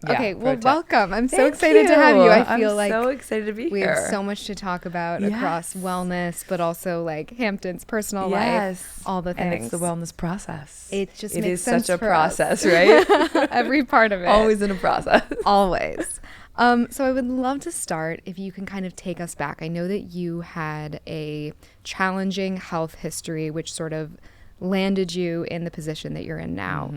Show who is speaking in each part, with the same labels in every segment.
Speaker 1: Okay, well, welcome. I'm so excited to have you. I feel like
Speaker 2: so excited to be here.
Speaker 1: We have so much to talk about across wellness, but also like Hampton's personal life, all the things.
Speaker 2: And it's the wellness process.
Speaker 1: It just makes sense
Speaker 2: such a
Speaker 1: for
Speaker 2: process,
Speaker 1: us.
Speaker 2: right?
Speaker 1: Every part of it.
Speaker 2: Always in a process.
Speaker 1: Always. So I would love to start if you can kind of take us back. I know that you had a challenging health history, which sort of landed you in the position that you're in now.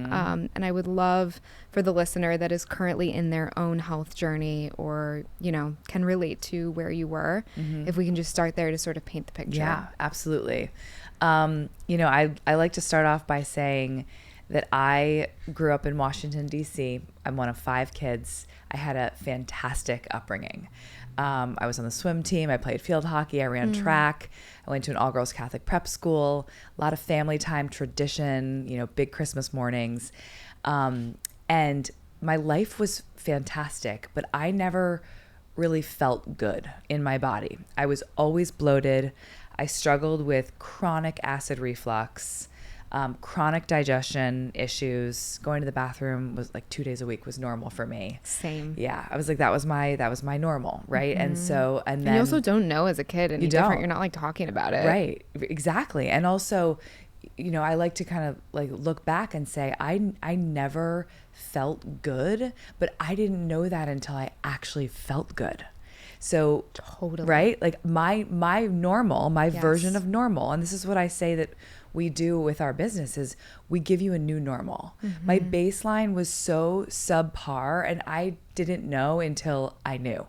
Speaker 1: And I would love for the listener that is currently in their own health journey or, you know, can relate to where you were, if we can just start there to sort of paint the picture.
Speaker 2: Yeah, absolutely. You know, I like to start off by saying that I grew up in Washington, D.C. I'm one of 5 kids. I had a fantastic upbringing. I was on the swim team. I played field hockey. I ran track. I went to an all-girls Catholic prep school. A lot of family time, tradition, you know, big Christmas mornings. And my life was fantastic, but I never really felt good in my body. I was always bloated. I struggled with chronic acid reflux. Chronic digestion issues. Going to the bathroom was like 2 days a week was normal for me.
Speaker 1: Same.
Speaker 2: Yeah. I was like, that was my normal. Right. And so, and then
Speaker 1: you also don't know as a kid any different. You're not like talking about it.
Speaker 2: Right. Exactly. And also, you know, I like to kind of like look back and say, I never felt good, but I didn't know that until I actually felt good. So
Speaker 1: totally.
Speaker 2: Right. Like my normal, my version of normal. And this is what I say that we do with our business is we give you a new normal. My baseline was so subpar and I didn't know until I knew,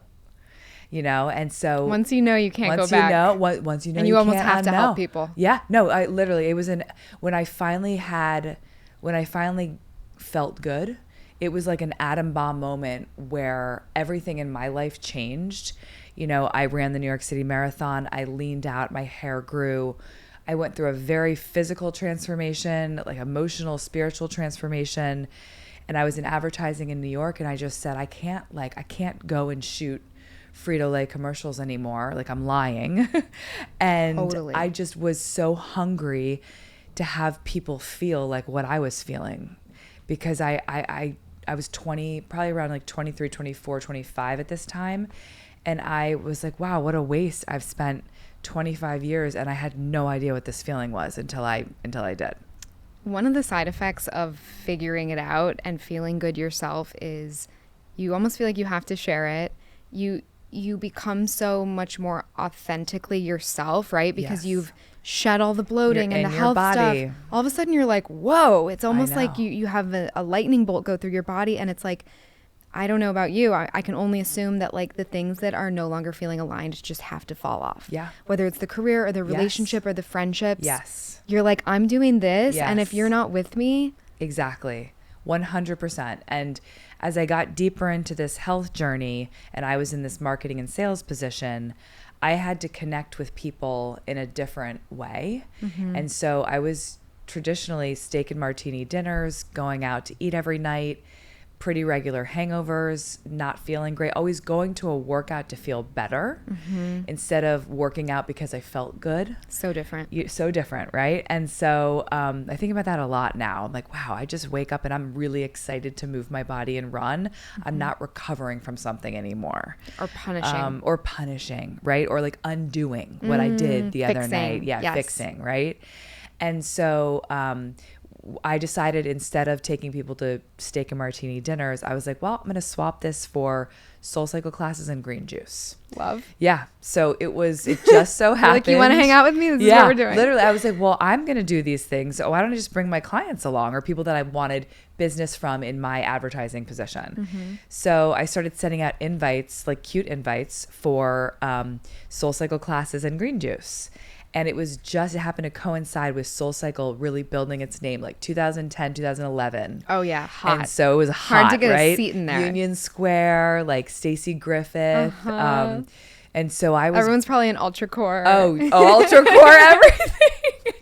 Speaker 2: you know? And so
Speaker 1: once you know, you can't go back.
Speaker 2: Once you know,
Speaker 1: and you almost have to help people.
Speaker 2: Yeah, no, I literally, it was when I finally felt good, it was like an atom bomb moment where everything in my life changed. You know, I ran the New York City Marathon. I leaned out, my hair grew. I went through a very physical transformation, like emotional, spiritual transformation. And I was in advertising in New York and I just said, I can't go and shoot Frito-Lay commercials anymore. Like I'm lying. And
Speaker 1: totally.
Speaker 2: I just was so hungry to have people feel like what I was feeling because I was 20, probably around like 23, 24, 25 at this time. And I was like, wow, what a waste. I've spent 25 years and I had no idea what this feeling was until I did.
Speaker 1: One of the side effects of figuring it out and feeling good yourself is you almost feel like you have to share it. You become so much more authentically yourself, right? Because you've shed all the bloating and the health stuff. All of a sudden you're like, whoa, it's almost like you have a lightning bolt go through your body and it's like, I don't know about you. I can only assume that like the things that are no longer feeling aligned just have to fall off.
Speaker 2: Yeah.
Speaker 1: Whether it's the career or the relationship or the friendships.
Speaker 2: Yes.
Speaker 1: You're like, I'm doing this. And if you're not with me.
Speaker 2: Exactly. 100%. And as I got deeper into this health journey and I was in this marketing and sales position, I had to connect with people in a different way. And so I was traditionally steak and martini dinners, going out to eat every night, pretty regular hangovers, not feeling great, always going to a workout to feel better instead of working out because I felt good.
Speaker 1: So different.
Speaker 2: So different, right? And so I think about that a lot now. I'm like, wow, I just wake up and I'm really excited to move my body and run. I'm not recovering from something anymore.
Speaker 1: Or punishing.
Speaker 2: Or punishing, right? Or like undoing what I did the other night. Yeah, fixing, right? And so I decided instead of taking people to steak and martini dinners, I was like, well, I'm going to swap this for SoulCycle classes and green juice.
Speaker 1: Love.
Speaker 2: Yeah. So it just so happened.
Speaker 1: Like, you want to hang out with me? This is what we're doing.
Speaker 2: Literally. I was like, well, I'm going to do these things. So why don't I just bring my clients along or people that I wanted business from in my advertising position? So I started sending out invites, like cute invites for SoulCycle classes and green juice. And it happened to coincide with SoulCycle really building its name, like 2010, 2011.
Speaker 1: Oh yeah, hot.
Speaker 2: And so it was hard
Speaker 1: to get
Speaker 2: right?
Speaker 1: a seat in there.
Speaker 2: Union Square, like Stacey Griffith. And so I was.
Speaker 1: Everyone's probably in ultra core.
Speaker 2: Ultra core, everything.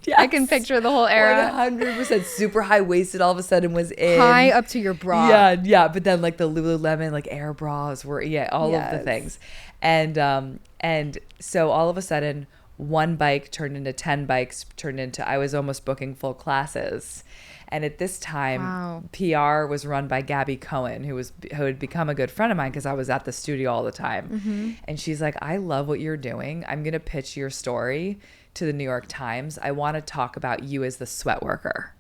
Speaker 2: Yes.
Speaker 1: I can picture the whole era.
Speaker 2: 100% super high waisted. All of a sudden was in
Speaker 1: high up to your bra.
Speaker 2: Yeah. But then like the Lululemon like air bras were all of the things, and so all of a sudden. 1 bike turned into 10 bikes, turned into, I was almost booking full classes. And at this time,
Speaker 1: Wow.
Speaker 2: PR was run by Gabby Cohen, who had become a good friend of mine because I was at the studio all the time. And she's like, I love what you're doing. I'm going to pitch your story to the New York Times. I want to talk about you as the sweat worker.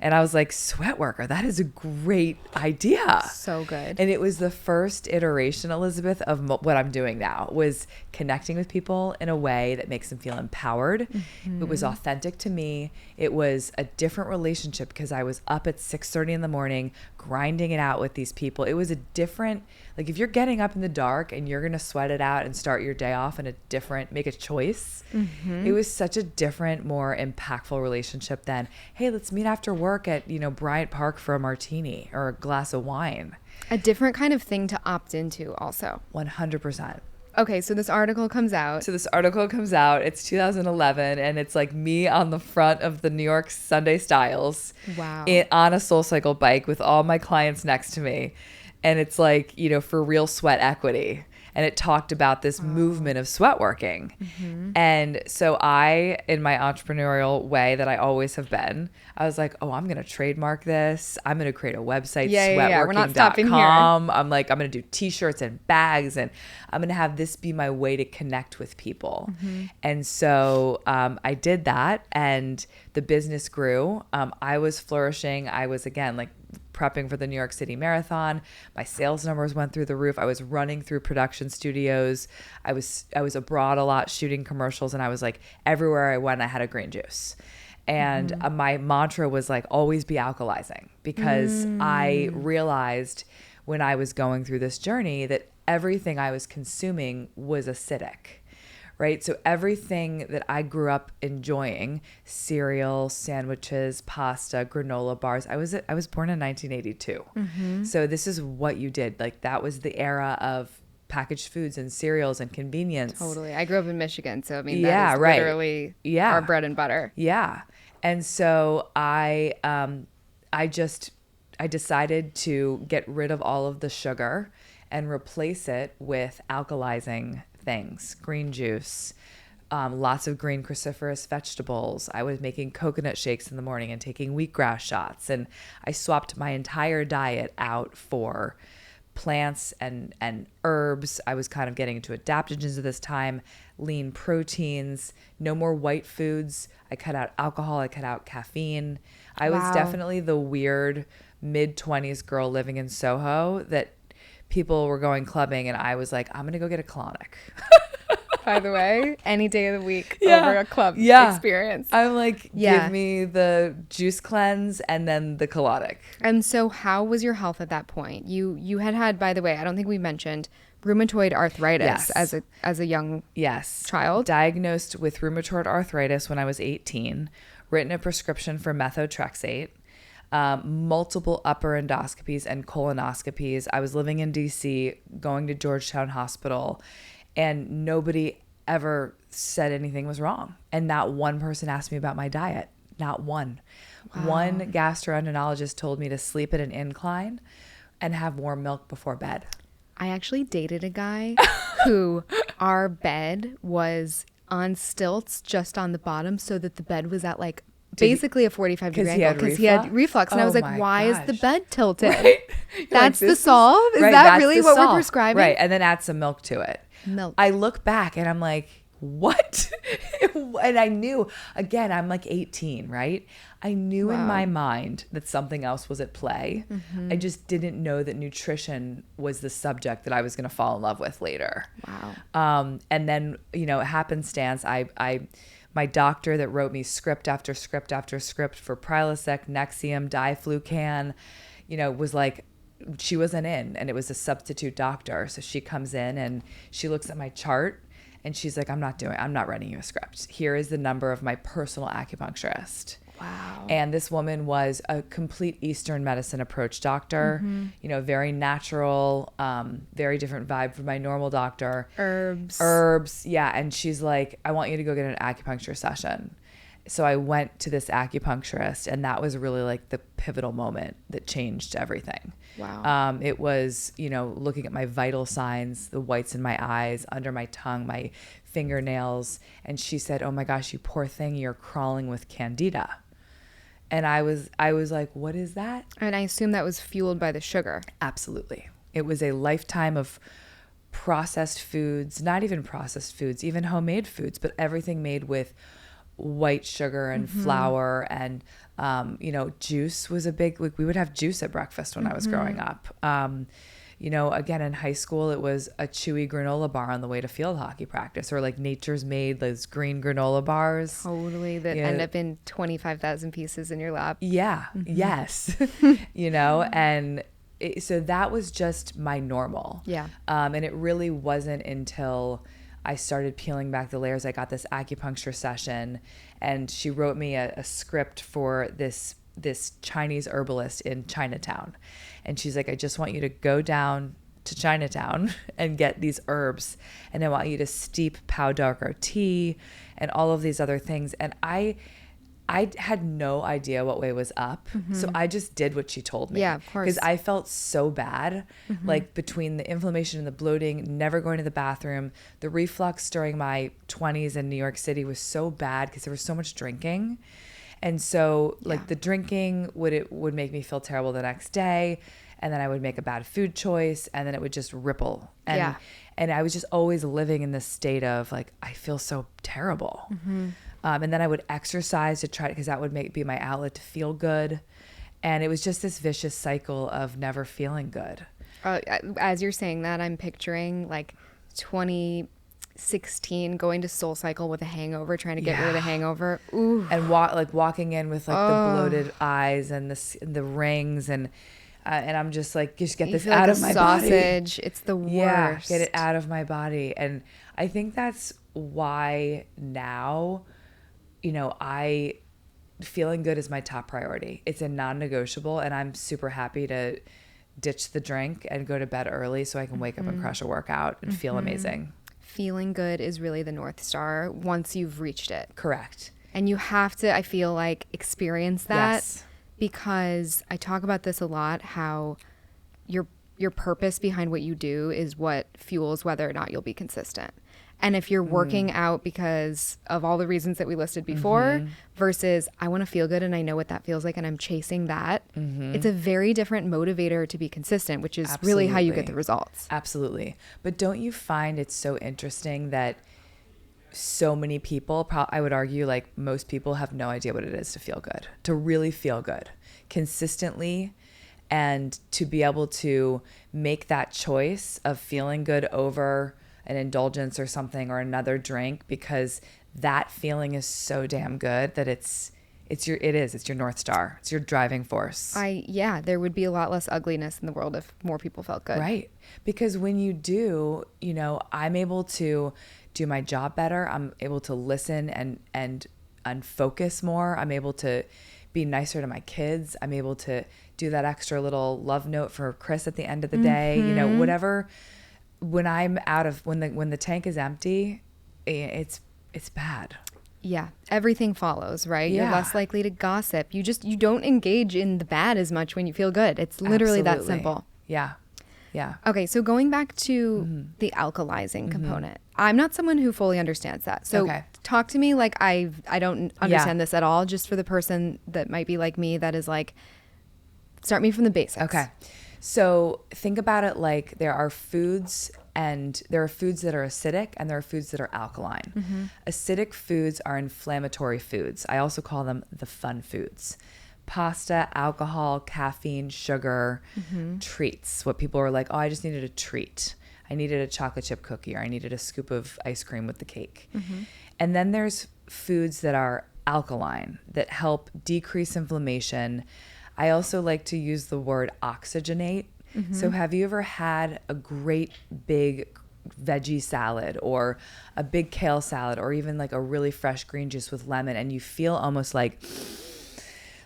Speaker 2: And I was like, sweat worker, that is a great idea.
Speaker 1: So good.
Speaker 2: And it was the first iteration, Elizabeth, of what I'm doing now, was connecting with people in a way that makes them feel empowered. It was authentic to me. It was a different relationship because I was up at 6:30 in the morning, grinding it out with these people. It was a different, like if you're getting up in the dark and you're going to sweat it out and start your day off in a different, make a choice. It was such a different, more impactful relationship than, hey, let's meet after work at, Bryant Park for a martini or a glass of wine.
Speaker 1: A different kind of thing to opt into also.
Speaker 2: 100%.
Speaker 1: Okay, so this article comes out.
Speaker 2: It's 2011, and it's like me on the front of the New York Sunday Styles.
Speaker 1: Wow.
Speaker 2: On a SoulCycle bike with all my clients next to me. And it's like, for real sweat equity. And it talked about this movement of sweat working. And so I, in my entrepreneurial way that I always have been, I was like, oh, I'm going to trademark this. I'm going to create a website, sweatworking.com.
Speaker 1: We're not stopping here.
Speaker 2: I'm like, I'm going to do t-shirts and bags, and I'm going to have this be my way to connect with people. And so I did that, and the business grew. I was flourishing. I was, again, like, prepping for the New York City Marathon. My sales numbers went through the roof. I was running through production studios. I was abroad a lot shooting commercials, and I was like, everywhere I went, I had a green juice. And my mantra was like, always be alkalizing, because I realized when I was going through this journey that everything I was consuming was acidic. Right? So everything that I grew up enjoying, cereal, sandwiches, pasta, granola bars, I was born in 1982. So this is what you did. Like, that was the era of packaged foods and cereals and convenience.
Speaker 1: Totally. I grew up in Michigan, so I mean, that is literally our bread and butter.
Speaker 2: Yeah. And so I decided to get rid of all of the sugar and replace it with alkalizing things, green juice, lots of green cruciferous vegetables. I was making coconut shakes in the morning and taking wheatgrass shots. And I swapped my entire diet out for plants and herbs. I was kind of getting into adaptogens at this time, lean proteins, no more white foods. I cut out alcohol. I cut out caffeine. I was definitely the weird mid-20s girl living in Soho that people were going clubbing, and I was like, I'm going to go get a colonic.
Speaker 1: By the way, any day of the week over a club experience.
Speaker 2: I'm like, give me the juice cleanse and then the colonic.
Speaker 1: And so how was your health at that point? You had, by the way, I don't think we mentioned rheumatoid arthritis as a young child.
Speaker 2: Diagnosed with rheumatoid arthritis when I was 18, written a prescription for methotrexate. Multiple upper endoscopies and colonoscopies. I was living in DC, going to Georgetown Hospital, and nobody ever said anything was wrong. And not one person asked me about my diet. Not one. One gastroenterologist told me to sleep at an incline and have warm milk before bed.
Speaker 1: I actually dated a guy who our bed was on stilts just on the bottom, so that the bed was at like basically a 45-degree angle because he had reflux. And I was like, why is the bed tilted? Right? That's like, the solve? Is that really what we're prescribing?
Speaker 2: Right. And then add some milk to it.
Speaker 1: Milk.
Speaker 2: I look back and I'm like, what? And I knew, again, I'm like 18, right? I knew in my mind that something else was at play. I just didn't know that nutrition was the subject that I was going to fall in love with later.
Speaker 1: Wow.
Speaker 2: And then, happenstance, my doctor that wrote me script after script after script for Prilosec, Nexium, Diflucan, was like, she wasn't in, and it was a substitute doctor. So she comes in and she looks at my chart and she's like, I'm not writing you a script. Here is the number of my personal acupuncturist.
Speaker 1: Wow.
Speaker 2: And this woman was a complete Eastern medicine approach doctor, very natural, very different vibe from my normal doctor. Herbs. Yeah. And she's like, I want you to go get an acupuncture session. So I went to this acupuncturist, and that was really like the pivotal moment that changed everything.
Speaker 1: Wow.
Speaker 2: It was, looking at my vital signs, the whites in my eyes, under my tongue, my fingernails. And she said, oh my gosh, you poor thing, you're crawling with candida. And I was like, what is that?
Speaker 1: And I assume that was fueled by the sugar.
Speaker 2: Absolutely. It was a lifetime of processed foods, not even processed foods, even homemade foods, but everything made with white sugar and flour. And, juice was a big, like we would have juice at breakfast when I was growing up. Again, in high school, it was a chewy granola bar on the way to field hockey practice, or like Nature's Made, those green granola bars.
Speaker 1: Totally. That end up in 25,000 pieces in your lap.
Speaker 2: Yeah. Yes. So that was just my normal.
Speaker 1: Yeah.
Speaker 2: And it really wasn't until I started peeling back the layers. I got this acupuncture session, and she wrote me a script for this Chinese herbalist in Chinatown. And she's like, I just want you to go down to Chinatown and get these herbs. And I want you to steep pau darko tea and all of these other things. And I had no idea what way was up. So I just did what she told me.
Speaker 1: Yeah, of course.
Speaker 2: Because I felt so bad, like between the inflammation and the bloating, never going to the bathroom. The reflux during my 20s in New York City was so bad because there was so much drinking. And so like the drinking would make me feel terrible the next day. And then I would make a bad food choice, and then it would just ripple. And I was just always living in this state of like, I feel so terrible. And then I would exercise to try, because that would be my outlet to feel good. And it was just this vicious cycle of never feeling good.
Speaker 1: As you're saying that, I'm picturing like 2016 going to Soul Cycle with a hangover, trying to get rid of the hangover. Ooh.
Speaker 2: And walking in with like the bloated eyes and the rings, and I'm just like, just get this out of my
Speaker 1: sausage.
Speaker 2: body.
Speaker 1: It's the worst.
Speaker 2: Yeah, get it out of my body. And I think that's why now, feeling good is my top priority. It's a non-negotiable, and I'm super happy to ditch the drink and go to bed early so I can wake up and crush a workout and feel amazing.
Speaker 1: Feeling good is really the North Star once you've reached it.
Speaker 2: Correct.
Speaker 1: And you have to, I feel like, experience that.
Speaker 2: Yes.
Speaker 1: Because I talk about this a lot, how your purpose behind what you do is what fuels whether or not you'll be consistent. And if you're working out because of all the reasons that we listed before versus I want to feel good and I know what that feels like and I'm chasing that, it's a very different motivator to be consistent, which is really how you get the results.
Speaker 2: Absolutely. But don't you find it's so interesting that so many people, I would argue like most people, have no idea what it is to feel good, to really feel good consistently, and to be able to make that choice of feeling good over an indulgence or something or another drink, because that feeling is so damn good that it's your North Star. It's your driving force.
Speaker 1: There would be a lot less ugliness in the world if more people felt good.
Speaker 2: Right. Because when you do, I'm able to do my job better. I'm able to listen and focus more. I'm able to be nicer to my kids. I'm able to do that extra little love note for Chris at the end of the day. Whatever. When the tank is empty, it's bad.
Speaker 1: Yeah. Everything follows, right?
Speaker 2: Yeah.
Speaker 1: You're less likely to gossip. You don't engage in the bad as much when you feel good. It's literally that simple.
Speaker 2: Yeah. Yeah.
Speaker 1: Okay. So going back to the alkalizing component, I'm not someone who fully understands that. So talk to me like I don't understand this at all, just for the person that might be like me, that is like, start me from the basics.
Speaker 2: Okay. So think about it like there are foods that are acidic and there are foods that are alkaline. Acidic foods are inflammatory foods. I also call them the fun foods. Pasta, alcohol, caffeine, sugar, treats. What people are like, oh, I just needed a treat. I needed a chocolate chip cookie, or I needed a scoop of ice cream with the cake. And then there's foods that are alkaline, that help decrease inflammation. I also like to use the word oxygenate. So have you ever had a great big veggie salad or a big kale salad or even like a really fresh green juice with lemon, and you feel almost like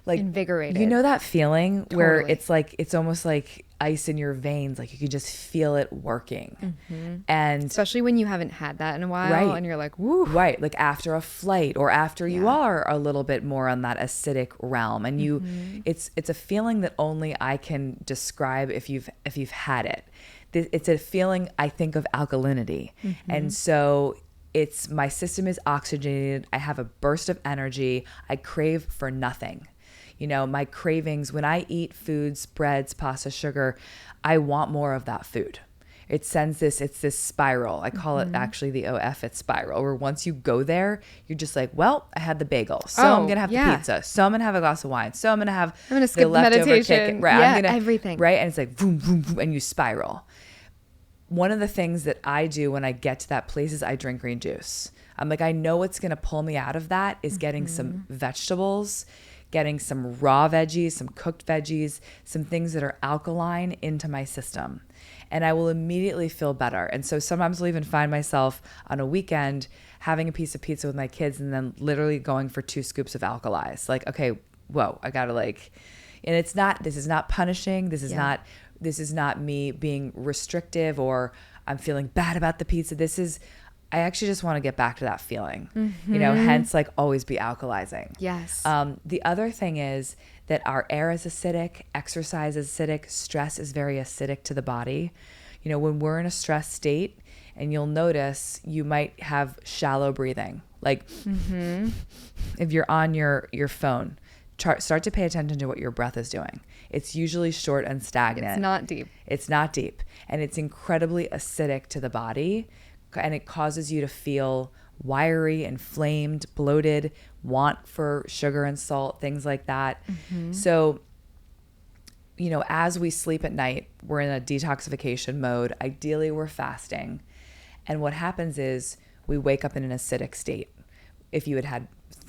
Speaker 1: invigorated?
Speaker 2: You know that feeling where it's like, it's almost like ice in your veins, like you can just feel it working. And
Speaker 1: especially when you haven't had that in a while, and you're like, woo.
Speaker 2: Right, like after a flight or after you are a little bit more on that acidic realm, and you it's a feeling that only I can describe if you've had it. It's a feeling, I think, of alkalinity. And so my system is oxygenated. I have a burst of energy. I crave for nothing. You know, my cravings, when I eat foods, breads, pasta, sugar, I want more of that food. It sends this, it's this spiral. I call it actually the eff-it spiral, where once you go there, you're just like, well, I had the bagel. So I'm going to have the pizza. So I'm going to have a glass of wine. So I'm going to
Speaker 1: skip the meditation.
Speaker 2: Right.
Speaker 1: Yeah,
Speaker 2: I'm gonna,
Speaker 1: everything.
Speaker 2: Right. And it's like, boom, boom, boom, and you spiral. One of the things that I do when I get to that place is I drink green juice. I'm like, I know what's going to pull me out of that is getting some vegetables, getting some raw veggies, some cooked veggies, some things that are alkaline into my system. And I will immediately feel better. And so sometimes I'll even find myself on a weekend having a piece of pizza with my kids and then literally going for 2 scoops of Alkalize. Like, okay, whoa, I gotta like, and this is not punishing. This is not me being restrictive or I'm feeling bad about the pizza. I actually just want to get back to that feeling, you know, hence like always be alkalizing.
Speaker 1: Yes.
Speaker 2: The other thing is that our air is acidic, exercise is acidic, stress is very acidic to the body. You know, when we're in a stress state, and you'll notice you might have shallow breathing. Like if you're on your phone, start to pay attention to what your breath is doing. It's usually short and stagnant.
Speaker 1: It's not deep.
Speaker 2: It's not deep. And it's incredibly acidic to the body. And it causes you to feel wiry, inflamed, bloated, want for sugar and salt, things like that. So, you know, as we sleep at night, we're in a detoxification mode. Ideally, we're fasting. And what happens is we wake up in an acidic state. If you had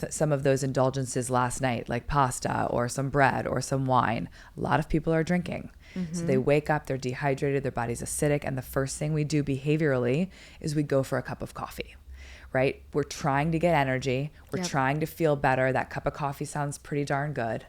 Speaker 2: some of those indulgences last night, like pasta or some bread or some wine, a lot of people are drinking. So they wake up, they're dehydrated, their body's acidic. And the first thing we do behaviorally is we go for a cup of coffee, right? We're trying to get energy. We're trying to feel better. That cup of coffee sounds pretty darn good.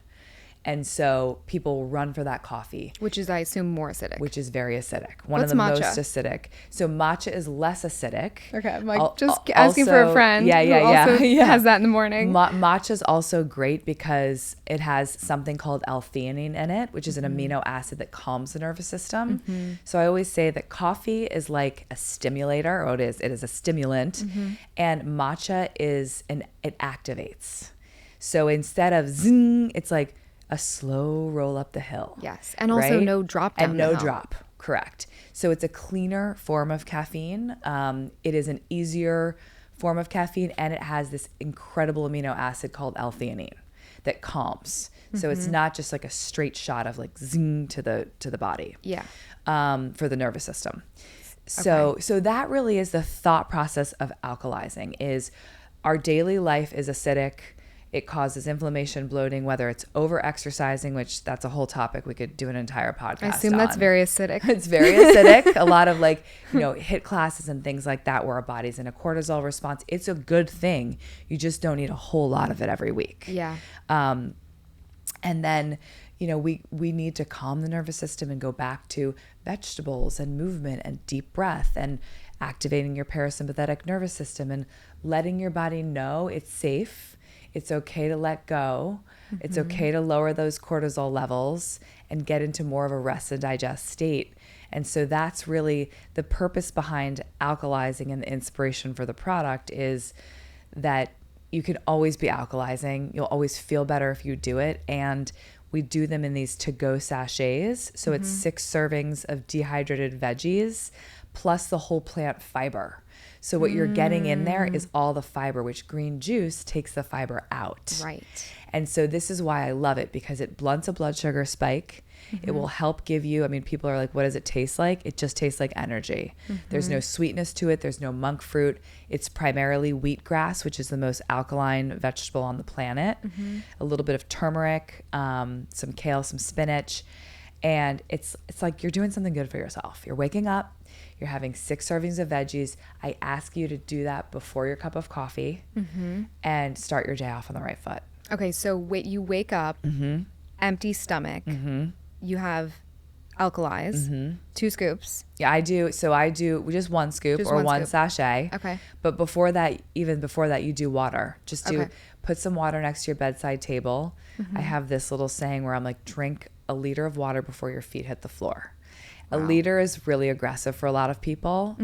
Speaker 2: And so people run for that coffee.
Speaker 1: Which is, I assume, more acidic.
Speaker 2: Which is very acidic.
Speaker 1: What's
Speaker 2: of the
Speaker 1: matcha?
Speaker 2: Most acidic. So matcha is less acidic.
Speaker 1: Okay, I'm like just asking for a friend who also has that in the morning.
Speaker 2: Matcha is also great because it has something called L-theanine in it, which is an amino acid that calms the nervous system. So I always say that coffee is like a stimulator, or it is a stimulant, and matcha it activates. So instead of zing, it's like a slow roll up the hill.
Speaker 1: Yes. And also no drop down.
Speaker 2: And no drop. Correct. So it's a cleaner form of caffeine. It is an easier form of caffeine, and it has this incredible amino acid called L-theanine that calms. So it's not just like a straight shot of like zing to the body.
Speaker 1: Yeah.
Speaker 2: For the nervous system. So that really is the thought process of alkalizing. Is our daily life is acidic. It causes inflammation, bloating, whether it's over-exercising, which that's a whole topic. We could do an entire podcast on.
Speaker 1: I assume that's very acidic.
Speaker 2: It's very acidic. A lot of like, you know, HIIT classes and things like that where our body's in a cortisol response. It's a good thing. You just don't need a whole lot of it every week.
Speaker 1: Yeah.
Speaker 2: And then, you know, we need to calm the nervous system and go back to vegetables and movement and deep breath and activating your parasympathetic nervous system and letting your body know it's safe. It's okay to let go. It's okay to lower those cortisol levels and get into more of a rest and digest state. And so that's really the purpose behind alkalizing, and the inspiration for the product is that you can always be alkalizing. You'll always feel better if you do it. And we do them in these to-go sachets. So it's 6 servings of dehydrated veggies plus the whole plant fiber. So what you're getting in there is all the fiber, which green juice takes the fiber out.
Speaker 1: Right.
Speaker 2: And so this is why I love it, because it blunts a blood sugar spike. It will help give you, I mean, people are like, what does it taste like? It just tastes like energy. There's no sweetness to it. There's no monk fruit. It's primarily wheatgrass, which is the most alkaline vegetable on the planet. A little bit of turmeric, some kale, some spinach. And it's like you're doing something good for yourself. You're waking up. You're having 6 servings of veggies. I ask you to do that before your cup of coffee and start your day off on the right foot.
Speaker 1: Okay, so you wake up, empty stomach. You have Alkalize, 2 scoops.
Speaker 2: Yeah, I do. So I do just 1 scoop or one sachet.
Speaker 1: Okay.
Speaker 2: But before that, you do water. Just put some water next to your bedside table. I have this little saying where I'm like, drink a liter of water before your feet hit the floor. Wow. A liter is really aggressive for a lot of people.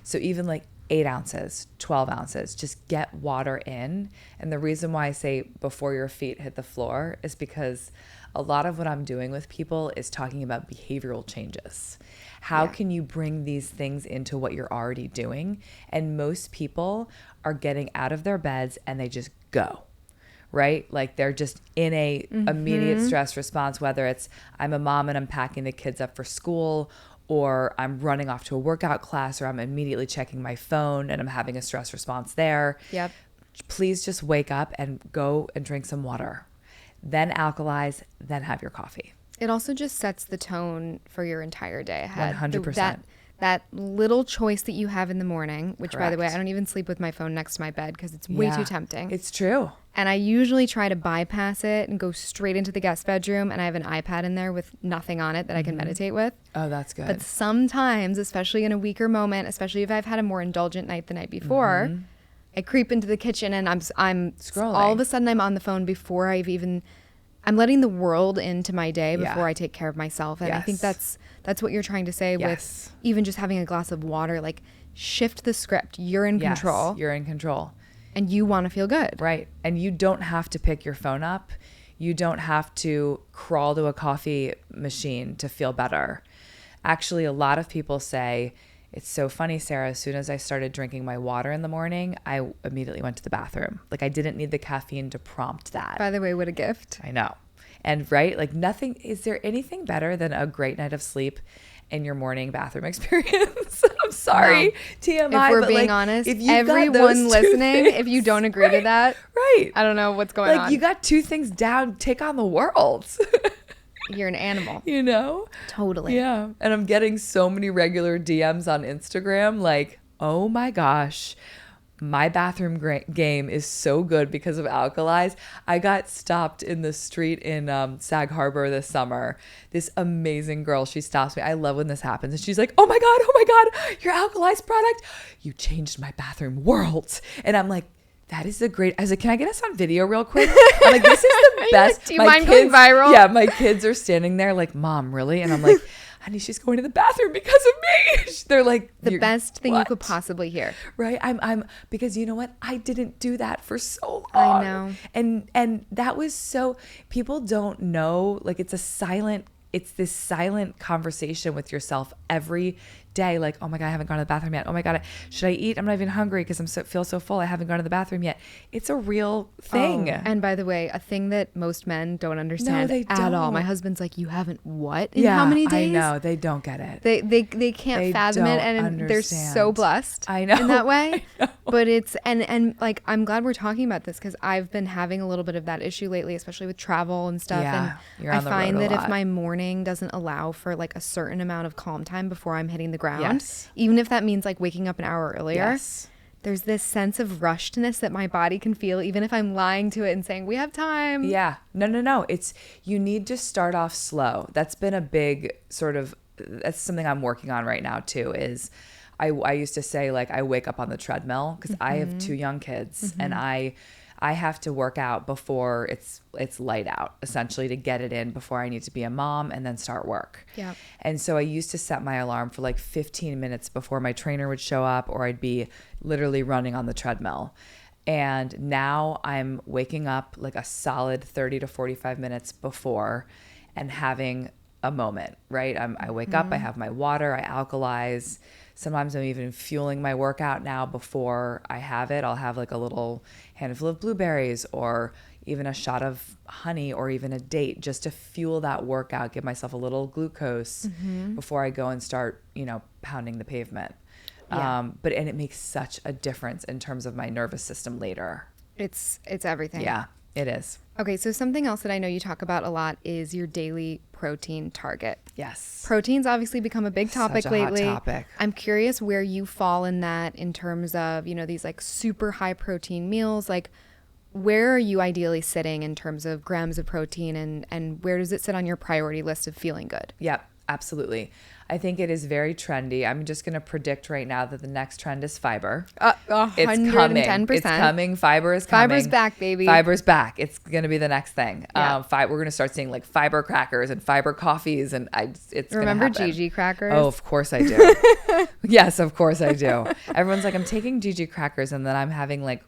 Speaker 2: So even like 8 ounces, 12 ounces. Just get water in. And the reason why I say before your feet hit the floor is because a lot of what I'm doing with people is talking about behavioral changes. How can you bring these things into what you're already doing? And most people are getting out of their beds and they just go. Right? Like they're just in a immediate stress response, whether it's I'm a mom and I'm packing the kids up for school, or I'm running off to a workout class, or I'm immediately checking my phone and I'm having a stress response there.
Speaker 1: Yep.
Speaker 2: Please just wake up and go and drink some water. Then alkalize, then have your coffee.
Speaker 1: It also just sets the tone for your entire day ahead.
Speaker 2: 100%.
Speaker 1: That little choice that you have in the morning, which by the way,
Speaker 2: Correct.
Speaker 1: I don't even sleep with my phone next to my bed because it's way too tempting.
Speaker 2: It's true.
Speaker 1: And I usually try to bypass it and go straight into the guest bedroom, and I have an iPad in there with nothing on it that I can meditate with.
Speaker 2: Oh, that's good.
Speaker 1: But sometimes, especially in a weaker moment, especially if I've had a more indulgent night the night before, I creep into the kitchen and I'm
Speaker 2: Scrolling.
Speaker 1: all of a sudden I'm on the phone before I'm letting the world into my day before I take care of myself. And I think that's what you're trying to say with even just having a glass of water. Like, shift the script. You're in control.
Speaker 2: You're in control.
Speaker 1: And you want to feel good.
Speaker 2: Right. And you don't have to pick your phone up. You don't have to crawl to a coffee machine to feel better. Actually, a lot of people say, it's so funny, Sarah, as soon as I started drinking my water in the morning, I immediately went to the bathroom. Like, I didn't need the caffeine to prompt that.
Speaker 1: By the way, what a gift.
Speaker 2: I know. And right, like nothing, is there anything better than a great night of sleep in your morning bathroom experience? I'm sorry,
Speaker 1: No.
Speaker 2: TMI.
Speaker 1: If we're
Speaker 2: but
Speaker 1: being
Speaker 2: like,
Speaker 1: honest,
Speaker 2: if you've got
Speaker 1: everyone
Speaker 2: those two
Speaker 1: listening, if
Speaker 2: things,
Speaker 1: you don't agree to that,
Speaker 2: right.
Speaker 1: I don't know what's going
Speaker 2: Like,
Speaker 1: on.
Speaker 2: you got 2 things down, take on the world.
Speaker 1: You're an animal.
Speaker 2: You know?
Speaker 1: Totally.
Speaker 2: Yeah. And I'm getting so many regular DMs on Instagram like, oh my gosh, my bathroom game is so good because of Alkalize. I got stopped in the street in Sag Harbor this summer. This amazing girl, she stops me. I love when this happens. And she's like, oh my God, your Alkalize product, you changed my bathroom world. And I'm like, that is a great. I was like, can I get us on video real quick? I'm like, this is the best.
Speaker 1: Do you mind going viral?
Speaker 2: Yeah, my kids are standing there like, Mom, really? And I'm like, honey, she's going to the bathroom because of me. They're like,
Speaker 1: The best thing you
Speaker 2: what?
Speaker 1: could possibly hear.
Speaker 2: Right. I'm because you know what? I didn't do that for so long.
Speaker 1: I know.
Speaker 2: And that was so, people don't know, like it's this silent conversation with yourself every day. Like, oh my God, I haven't gone to the bathroom yet. Oh my God, should I eat? I'm not even hungry because feel so full. I haven't gone to the bathroom yet. It's a real thing.
Speaker 1: Oh, and by the way, a thing that most men don't understand
Speaker 2: they
Speaker 1: at all.
Speaker 2: don't.
Speaker 1: My husband's like, you haven't what? In how many days?
Speaker 2: I know. They don't get it.
Speaker 1: They can't
Speaker 2: They
Speaker 1: fathom it,
Speaker 2: don't
Speaker 1: and they're so
Speaker 2: understand.
Speaker 1: blessed.
Speaker 2: I know.
Speaker 1: in that way.
Speaker 2: I know.
Speaker 1: But it's and like I'm glad we're talking about this because I've been having a little bit of that issue lately, especially with travel and stuff.
Speaker 2: Yeah,
Speaker 1: and
Speaker 2: you're
Speaker 1: I
Speaker 2: on the
Speaker 1: find
Speaker 2: road a
Speaker 1: that if
Speaker 2: lot.
Speaker 1: my morning doesn't allow for like a certain amount of calm time before I'm hitting the ground,
Speaker 2: Yes.
Speaker 1: even if that means like waking up an hour earlier.
Speaker 2: Yes.
Speaker 1: There's this sense of rushedness that my body can feel, even if I'm lying to it and saying, we have time.
Speaker 2: Yeah. No. You need to start off slow. That's been a big that's something I'm working on right now too, is I used to say, like, I wake up on the treadmill because I have 2 young kids and I have to work out before it's light out, essentially, to get it in before I need to be a mom and then start work.
Speaker 1: Yeah.
Speaker 2: And so I used to set my alarm for like 15 minutes before my trainer would show up, or I'd be literally running on the treadmill. And now I'm waking up like a solid 30 to 45 minutes before and having a moment, right? I wake up, I have my water, I alkalize. Sometimes I'm even fueling my workout now before I have it. I'll have like a little handful of blueberries or even a shot of honey or even a date just to fuel that workout, give myself a little glucose before I go and start, pounding the pavement.
Speaker 1: Yeah.
Speaker 2: And it makes such a difference in terms of my nervous system later.
Speaker 1: It's everything.
Speaker 2: Yeah, it is.
Speaker 1: Okay, so something else that I know you talk about a lot is your daily protein target.
Speaker 2: Yes.
Speaker 1: Protein's obviously become a big topic
Speaker 2: Such a hot
Speaker 1: lately.
Speaker 2: topic.
Speaker 1: I'm curious where you fall in that in terms of, these like super high protein meals. Like, where are you ideally sitting in terms of grams of protein and where does it sit on your priority list of feeling good?
Speaker 2: Yep, absolutely. I think it is very trendy. I'm just going to predict right now that the next trend is fiber.
Speaker 1: 110%.
Speaker 2: It's coming. It's coming. Fiber is coming.
Speaker 1: Fiber's back, baby.
Speaker 2: Fiber's back. It's going to be the next thing.
Speaker 1: Yeah.
Speaker 2: We're going to start seeing like fiber crackers and fiber coffees, and it's
Speaker 1: Remember
Speaker 2: gonna happen.
Speaker 1: GG crackers?
Speaker 2: Oh, of course I do. Yes, of course I do. Everyone's like, I'm taking GG crackers, and then I'm having like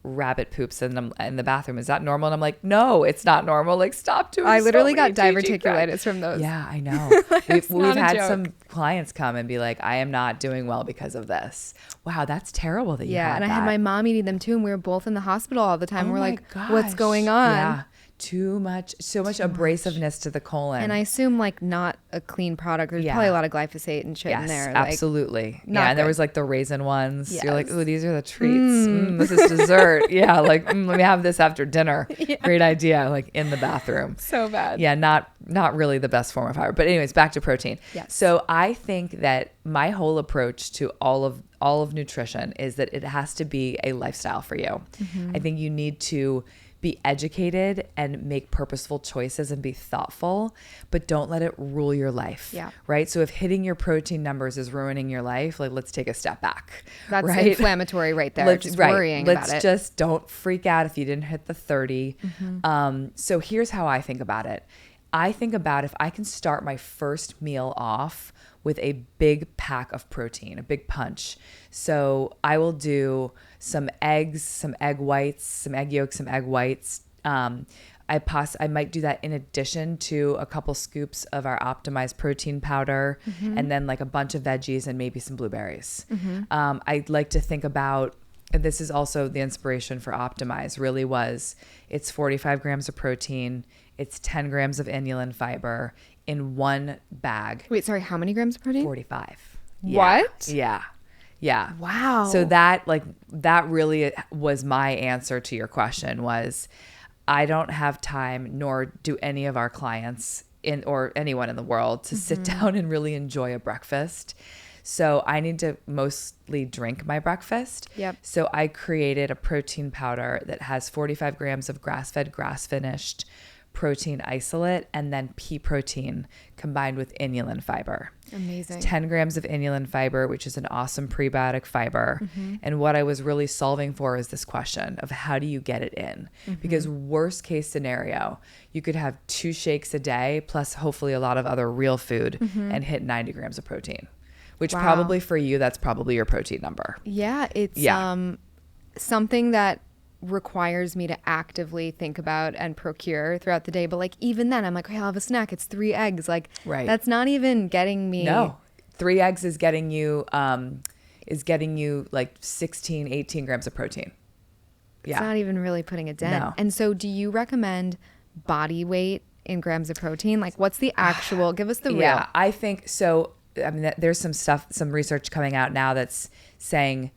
Speaker 2: rabbit poops in the bathroom. Is that normal? And I'm like, no, it's not normal. Like, stop doing.
Speaker 1: I literally
Speaker 2: so
Speaker 1: got diverticulitis from those.
Speaker 2: Yeah, I know.
Speaker 1: It's
Speaker 2: We've
Speaker 1: not a
Speaker 2: had
Speaker 1: joke.
Speaker 2: some clients come and be like, I am not doing well because of this. Wow, that's terrible that you
Speaker 1: Yeah,
Speaker 2: had
Speaker 1: and I
Speaker 2: that.
Speaker 1: had my mom eating them too, and we were both in the hospital all the time.
Speaker 2: Oh
Speaker 1: We're
Speaker 2: my
Speaker 1: like, what's going on?
Speaker 2: Yeah, so much abrasiveness to the colon.
Speaker 1: And I assume like not a clean product. There's
Speaker 2: Yeah.
Speaker 1: probably a lot of glyphosate and shit in
Speaker 2: Yes,
Speaker 1: there. Like,
Speaker 2: absolutely.
Speaker 1: not
Speaker 2: Yeah, and there
Speaker 1: good.
Speaker 2: was like the raisin ones.
Speaker 1: Yes.
Speaker 2: You're like, oh, these are the treats. This is dessert. Yeah, like let me have this after dinner.
Speaker 1: Yeah.
Speaker 2: Great idea. Like in the bathroom.
Speaker 1: so bad.
Speaker 2: Yeah, not really the best form of fiber. But anyways, back to protein.
Speaker 1: Yes.
Speaker 2: So I think that my whole approach to all of nutrition is that it has to be a lifestyle for you.
Speaker 1: Mm-hmm.
Speaker 2: I think you need to be educated and make purposeful choices and be thoughtful, but don't let it rule your life.
Speaker 1: Yeah.
Speaker 2: Right. So if hitting your protein numbers is ruining your life, like let's take a step back.
Speaker 1: That's
Speaker 2: right?
Speaker 1: inflammatory right there. Just worrying
Speaker 2: Let's
Speaker 1: about it.
Speaker 2: just don't freak out if you didn't hit the 30. So here's how I think about it. I think about if I can start my first meal off with a big pack of protein, a big punch. So I will do some eggs, some egg whites, some egg yolks, some egg whites. I might do that in addition to a couple scoops of our optimized protein powder, and then like a bunch of veggies and maybe some blueberries. I'd like to think about, and this is also the inspiration for Optimize, really was, it's 45 grams of protein, it's 10 grams of inulin fiber in one bag.
Speaker 1: Wait, sorry, how many grams of protein?
Speaker 2: 45.
Speaker 1: What?
Speaker 2: Yeah. Yeah.
Speaker 1: Wow.
Speaker 2: So that really was my answer to your question was, I don't have time, nor do any of our clients or anyone in the world to sit down and really enjoy a breakfast. So I need to mostly drink my breakfast.
Speaker 1: Yep.
Speaker 2: So I created a protein powder that has 45 grams of grass-fed, grass-finished protein isolate, and then pea protein combined with inulin fiber.
Speaker 1: Amazing.
Speaker 2: It's 10 grams of inulin fiber, which is an awesome prebiotic fiber. And what I was really solving for is this question of how do you get it in? Because worst case scenario, you could have 2 shakes a day plus hopefully a lot of other real food and hit 90 grams of protein, which
Speaker 1: Wow.
Speaker 2: probably for you, that's probably your protein number.
Speaker 1: Yeah, it's
Speaker 2: Yeah.
Speaker 1: something that requires me to actively think about and procure throughout the day. But like even then I'm like, okay, I'll have a snack. It's 3 eggs. Like
Speaker 2: Right.
Speaker 1: that's not even getting me.
Speaker 2: No, 3 eggs is getting you like 16, 18 grams of protein.
Speaker 1: It's
Speaker 2: Yeah.
Speaker 1: not even really putting a dent.
Speaker 2: No.
Speaker 1: And so do you recommend body weight in grams of protein? Like what's the actual, give us the real.
Speaker 2: Yeah, I think so. I mean, there's some research coming out now that's saying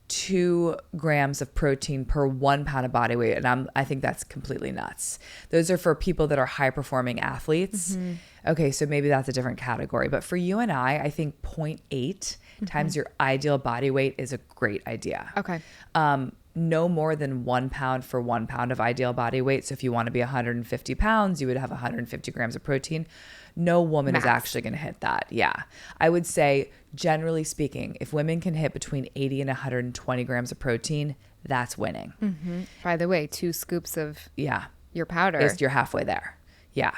Speaker 2: 2 grams of protein per 1 pound of body weight. And I think that's completely nuts. Those are for people that are high performing athletes. Okay. So maybe that's a different category, but for you and I think 0.8 times your ideal body weight is a great idea.
Speaker 1: Okay.
Speaker 2: No more than 1 pound for 1 pound of ideal body weight. So if you want to be 150 pounds, you would have 150 grams of protein. No woman is
Speaker 1: Max.
Speaker 2: actually going to hit that. Yeah. I would say, generally speaking, if women can hit between 80 and 120 grams of protein, that's winning.
Speaker 1: By the way, 2 scoops of
Speaker 2: Yeah.
Speaker 1: your powder.
Speaker 2: You're halfway there. Yeah.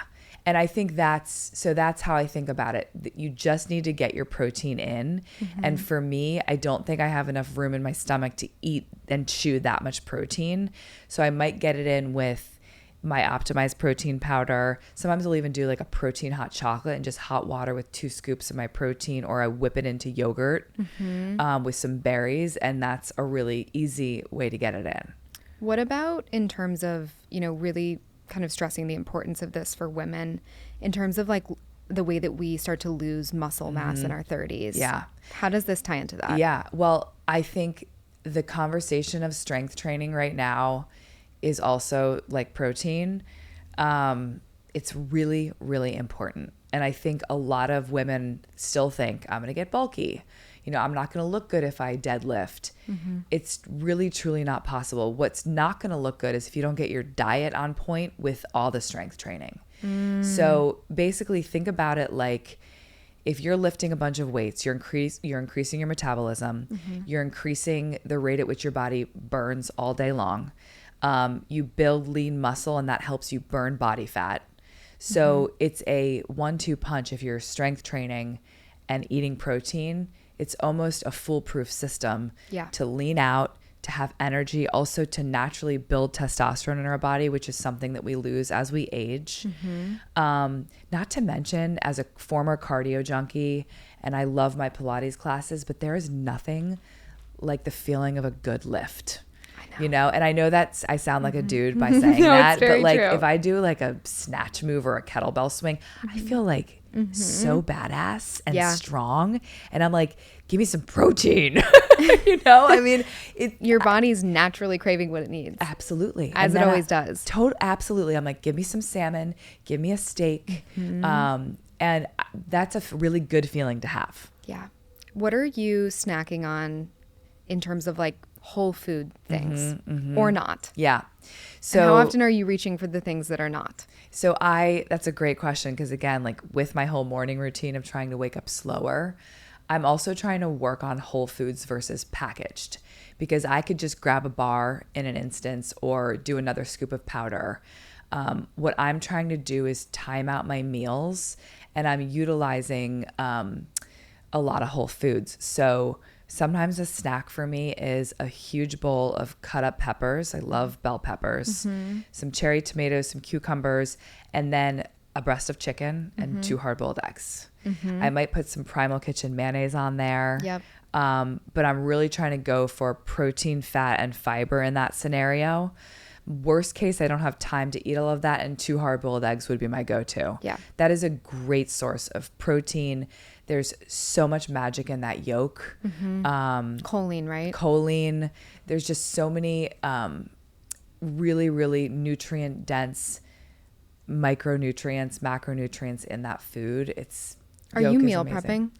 Speaker 2: And I think that's how I think about it. You just need to get your protein in. And for me, I don't think I have enough room in my stomach to eat and chew that much protein. So I might get it in with my optimized protein powder. Sometimes I'll even do like a protein hot chocolate and just hot water with 2 scoops of my protein, or I whip it into yogurt with some berries. And that's a really easy way to get it in.
Speaker 1: What about in terms of, really kind of stressing the importance of this for women in terms of like the way that we start to lose muscle mass in our 30s?
Speaker 2: Yeah.
Speaker 1: How does this tie into that?
Speaker 2: Yeah. Well, I think the conversation of strength training right now is also like protein. It's really, really important. And I think a lot of women still think, I'm going to get bulky. I'm not going to look good if I deadlift. It's really, truly not possible. What's not going to look good is if you don't get your diet on point with all the strength training. So basically think about it like if you're lifting a bunch of weights, you're increasing your metabolism, you're increasing the rate at which your body burns all day long. You build lean muscle, and that helps you burn body fat. So it's a 1-2 punch. If you're strength training and eating protein, it's almost a foolproof system to lean out, to have energy, also to naturally build testosterone in our body, which is something that we lose as we age. Not to mention, as a former cardio junkie, and I love my Pilates classes, but there is nothing like the feeling of a good lift. You know, and I know that I sound like a dude by saying that, but like if I do like a snatch move or a kettlebell swing, I feel like so badass and strong. And I'm like, give me some protein. You know, I mean,
Speaker 1: your body's naturally craving what it needs.
Speaker 2: Absolutely.
Speaker 1: As it always does.
Speaker 2: Absolutely. I'm like, give me some salmon, give me a steak. And that's a really good feeling to have.
Speaker 1: Yeah. What are you snacking on in terms of like whole food things or not?
Speaker 2: Yeah. So
Speaker 1: and how often are you reaching for the things that are not?
Speaker 2: So that's a great question, because again, like with my whole morning routine of trying to wake up slower, I'm also trying to work on whole foods versus packaged, because I could just grab a bar in an instance or do another scoop of powder. What I'm trying to do is time out my meals, and I'm utilizing a lot of whole foods. So sometimes a snack for me is a huge bowl of cut up peppers. I love bell peppers, some cherry tomatoes, some cucumbers, and then a breast of chicken and 2 hard-boiled eggs. I might put some Primal Kitchen mayonnaise on there.
Speaker 1: Yep.
Speaker 2: But I'm really trying to go for protein, fat, and fiber in that scenario. Worst case, I don't have time to eat all of that, and 2 hard-boiled eggs would be my go-to.
Speaker 1: Yeah.
Speaker 2: That is a great source of protein. There's so much magic in that yolk.
Speaker 1: Choline, right?
Speaker 2: Choline. There's just so many really, really nutrient-dense micronutrients, macronutrients in that food.
Speaker 1: Are you meal prepping?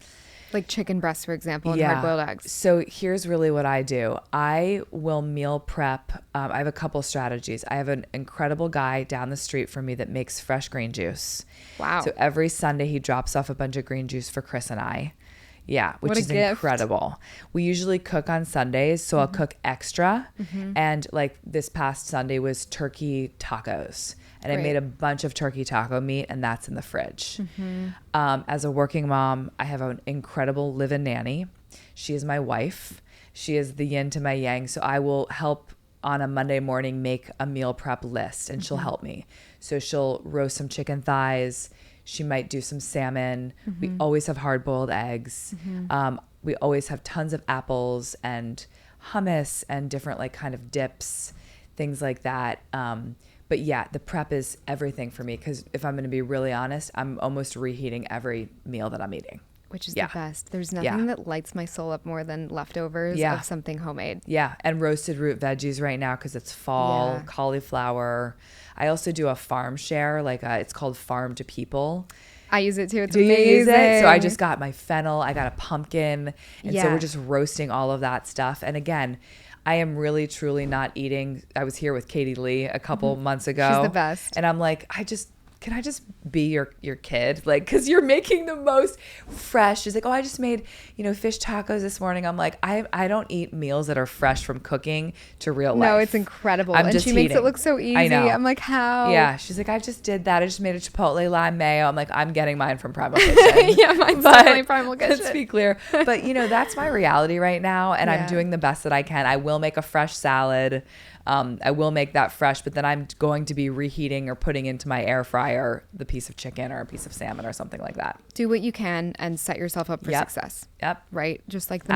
Speaker 1: Like chicken breasts, for example, and hard-boiled eggs.
Speaker 2: So here's really what I do. I will meal prep. I have a couple strategies. I have an incredible guy down the street from me that makes fresh green juice.
Speaker 1: Wow.
Speaker 2: So every Sunday he drops off a bunch of green juice for Chris and I. Yeah, which is
Speaker 1: gift.
Speaker 2: Incredible. We usually cook on Sundays, so I'll cook extra. And like this past Sunday was turkey tacos. And I made a bunch of turkey taco meat, and that's in the fridge. As a working mom, I have an incredible live-in nanny. She is my wife. She is the yin to my yang. So I will help on a Monday morning make a meal prep list, and she'll help me. So she'll roast some chicken thighs. She might do some salmon. We always have hard-boiled eggs. We always have tons of apples and hummus and different like kind of dips, things like that. But yeah, the prep is everything for me, because if I'm going to be really honest, I'm almost reheating every meal that I'm eating.
Speaker 1: Which is the best. There's nothing that lights my soul up more than leftovers of something homemade.
Speaker 2: Yeah, and roasted root veggies right now because it's fall, cauliflower. I also do a farm share, like it's called Farm to People.
Speaker 1: I use it too. It's
Speaker 2: do
Speaker 1: amazing.
Speaker 2: You use it? So I just got my fennel. I got a pumpkin. And so we're just roasting all of that stuff. And again, I am really, truly not eating. I was here with Katie Lee a couple months ago.
Speaker 1: She's the best.
Speaker 2: And I'm like, can I just be your kid? Like, because you're making the most fresh. She's like, oh, I just made, fish tacos this morning. I'm like, I don't eat meals that are fresh from cooking to real life.
Speaker 1: No, it's incredible. And she makes it look so easy.
Speaker 2: I know.
Speaker 1: I'm like, how?
Speaker 2: Yeah. She's like, I just did that. I just made a Chipotle lime mayo. I'm like, I'm getting mine from Primal Kitchen.
Speaker 1: Yeah, mine's definitely Primal Kitchen.
Speaker 2: Let's be clear. But, that's my reality right now. And I'm doing the best that I can. I will make a fresh salad. I will make that fresh, but then I'm going to be reheating or putting into my air fryer the piece of chicken or a piece of salmon or something like that.
Speaker 1: Do what you can and set yourself up for success.
Speaker 2: Yep.
Speaker 1: Right? Just like the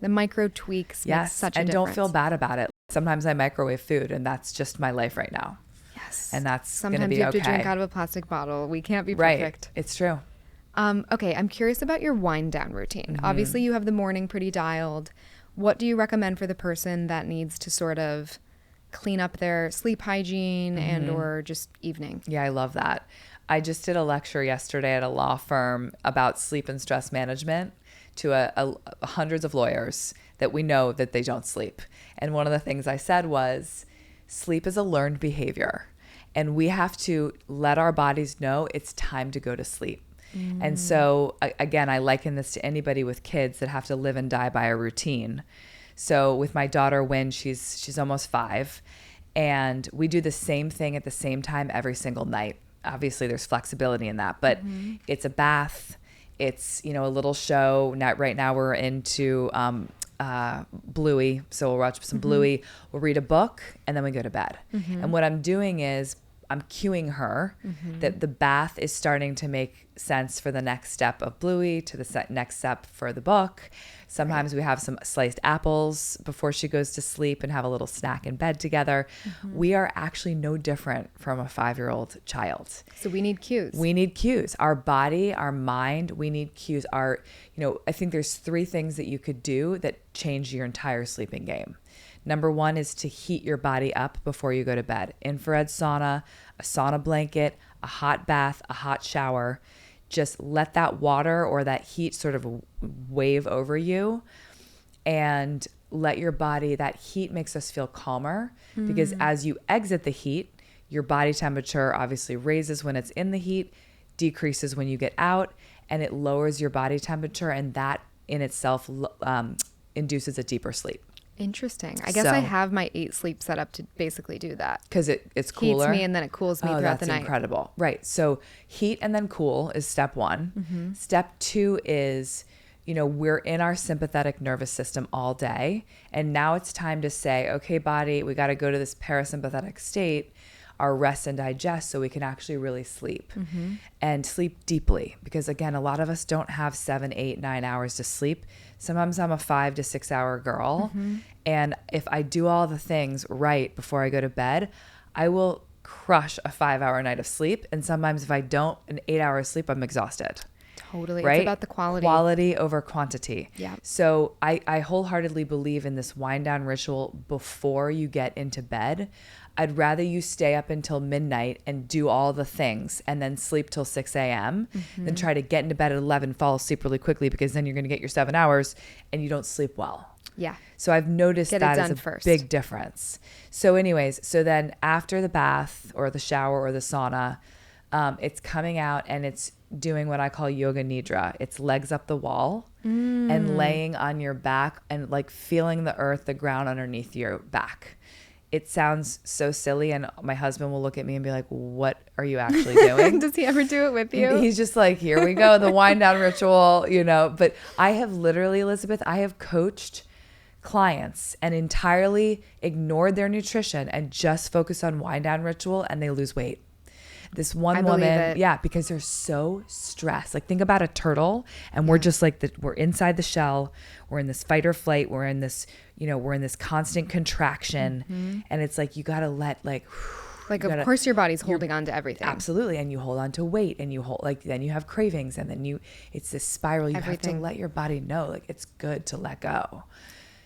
Speaker 1: micro tweaks make such a difference.
Speaker 2: And don't feel bad about it. Sometimes I microwave food, and that's just my life right now.
Speaker 1: Yes.
Speaker 2: And that's going to
Speaker 1: Sometimes
Speaker 2: be
Speaker 1: you have
Speaker 2: okay.
Speaker 1: to drink out of a plastic bottle. We can't be perfect.
Speaker 2: Right. It's true.
Speaker 1: Okay, I'm curious about your wind down routine. Obviously, you have the morning pretty dialed. What do you recommend for the person that needs to sort of clean up their sleep hygiene and or just evening?
Speaker 2: Yeah, I love that. I just did a lecture yesterday at a law firm about sleep and stress management to hundreds of lawyers that we know that they don't sleep. And one of the things I said was, sleep is a learned behavior, and we have to let our bodies know it's time to go to sleep. And so again, I liken this to anybody with kids that have to live and die by a routine. So with my daughter, Wynn, she's almost 5, and we do the same thing at the same time every single night. Obviously there's flexibility in that, but it's a bath. It's, a little show. Right now we're into Bluey. So we'll watch some Bluey. We'll read a book, and then we go to bed. And what I'm doing is I'm cueing her that the bath is starting to make sense for the next step of Bluey, to the next step for the book. Sometimes we have some sliced apples before she goes to sleep and have a little snack in bed together. We are actually no different from a 5-year-old child.
Speaker 1: So we need cues.
Speaker 2: We need cues. Our body, our mind, we need cues. I think there's 3 things that you could do that change your entire sleeping game. Number 1 is to heat your body up before you go to bed. Infrared sauna, a sauna blanket, a hot bath, a hot shower. Just let that water or that heat sort of wave over you, and let your body, that heat makes us feel calmer, because as you exit the heat, your body temperature obviously raises when it's in the heat, decreases when you get out, and it lowers your body temperature, and that in itself induces a deeper sleep.
Speaker 1: Interesting. I guess I have my 8 sleep set up to basically do that.
Speaker 2: Because it's cooler.
Speaker 1: Heats me and then it cools me throughout the night.
Speaker 2: That's incredible. Right. So heat and then cool is step 1. Step 2 is, we're in our sympathetic nervous system all day. And now it's time to say, okay, body, we got to go to this parasympathetic state, our rest and digest, so we can actually really sleep and sleep deeply. Because again, a lot of us don't have 7, 8, 9 hours to sleep. Sometimes I'm a 5 to 6 hour girl. And if I do all the things right before I go to bed, I will crush a 5-hour night of sleep. And sometimes if I don't, an 8 hour sleep, I'm exhausted.
Speaker 1: Totally.
Speaker 2: Right?
Speaker 1: It's about the quality.
Speaker 2: Quality over quantity.
Speaker 1: Yeah.
Speaker 2: So I wholeheartedly believe in this wind down ritual before you get into bed. I'd rather you stay up until midnight and do all the things and then sleep till 6 a.m. than try to get into bed at 11, fall asleep really quickly, because then you're going to get your 7 hours and you don't sleep well.
Speaker 1: Yeah.
Speaker 2: So I've noticed that as a big difference. So anyways, so then after the bath or the shower or the sauna, it's coming out and it's doing what I call yoga nidra. It's legs up the wall and laying on your back and like feeling the earth, the ground underneath your back. It sounds so silly, and my husband will look at me and be like, what are you actually doing?
Speaker 1: Does he ever do it with you?
Speaker 2: He's just like, here we go, the wind down ritual, But I have literally, Elizabeth, I have coached clients and entirely ignored their nutrition and just focused on wind down ritual, and they lose weight. This one woman, because they're so stressed. Like, think about a turtle, and we're just like we're inside the shell. We're in this fight or flight. We're in this, we're in this constant contraction, and it's like you got to let
Speaker 1: of course your body's holding on to everything.
Speaker 2: Absolutely, and you hold on to weight, and you hold then you have cravings, and then it's this spiral. You have to let your body know it's good to let go,